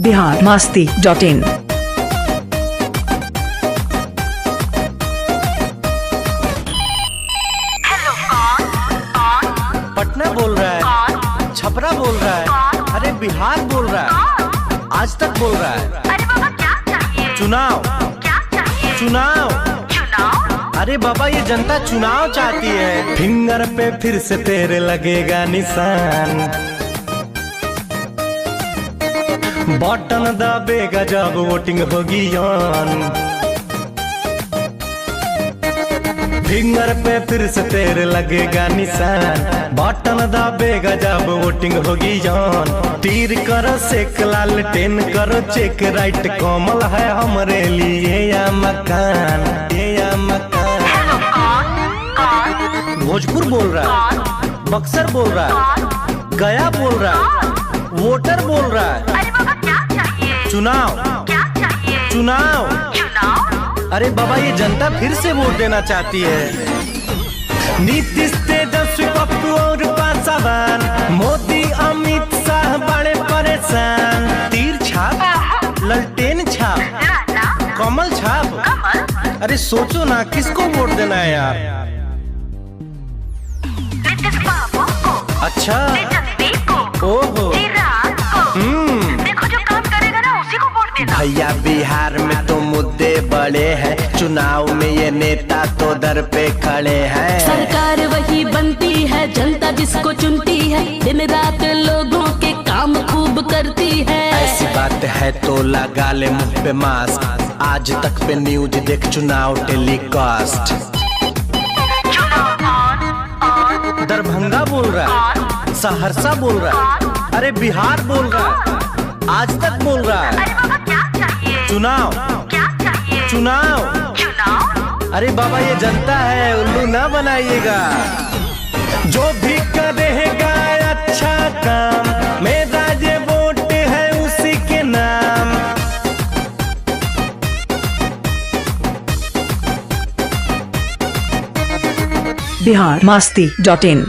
biharmasti.in। Patna बोल रहा है, छपरा बोल रहा है, अरे बिहार बोल रहा है, आज तक बोल रहा है। अरे बाबा क्या चाहिए? चुनाव क्या चाहिए? चुनाव। चुनाव? अरे बाबा ये जनता चुनाव चाहती है। फिंगर पे फिर से तेरे लगेगा निशान, बटन दबेगा जब वोटिंग होगी ऑन। फिंगर पे फिर से तेरे लगेगा निशान, बटन दबेगा जब वोटिंग होगी जान। तीर करो सेक लालटेन करो चेक, राइट कमल है हमरे लिए या मकान, ये या मकान। हेलो कौन? भोजपुर बोल रहा है, बक्सर बोल रहा है, गया बोल रहा है, वोटर बोल रहा है। अरे बाबा क्या चाहिए? चुनाव क्या चाहिए? चुनाव। चुनाव? अरे बाबा ये जनता फिर से वोट देना चाहती है। नीतीश तेजस्वी पप्पू और पासवान, मोदी अमित शाह बड़े परेशान। तीर छाप, ललटेन छाप, लाला? कमल छाप। कमल? अरे सोचो ना किसको वोट देना है यार। नीतीश बाबू को, अच्छा तेजस्वी को, ओहो विराट को। देखो जो काम करेगा ना उसी को वोट देना। भैया बिहार में तो मुद्दे बड़े हैं, चुनाव में ये नेता तो दर पे खड़े हैं। सरकार वही बनती है, जनता जिसको चुनती है, दिन रात लोगों के काम खूब करती है। ऐसी बात है तो लगा ले मुंह पे मास्क, आज तक पे न्यूज देख चुनाव टेलीकास्ट। चुनाव कौन? दरभंगा बोल रहा है, सहरसा बोल रहा है, अरे बिहार बोल रहा है, आज तक बोल रहा है। अरे बाबा क्या चाहिए? चुनाव क्या चाहिए? चुनाव। चुनाव? अरे बाबा ये जनता है, उल्लू ना बनाइएगा। जो भी करेगा अच्छा काम, मेरा ये वोट है उसी के नाम। biharmasti.in।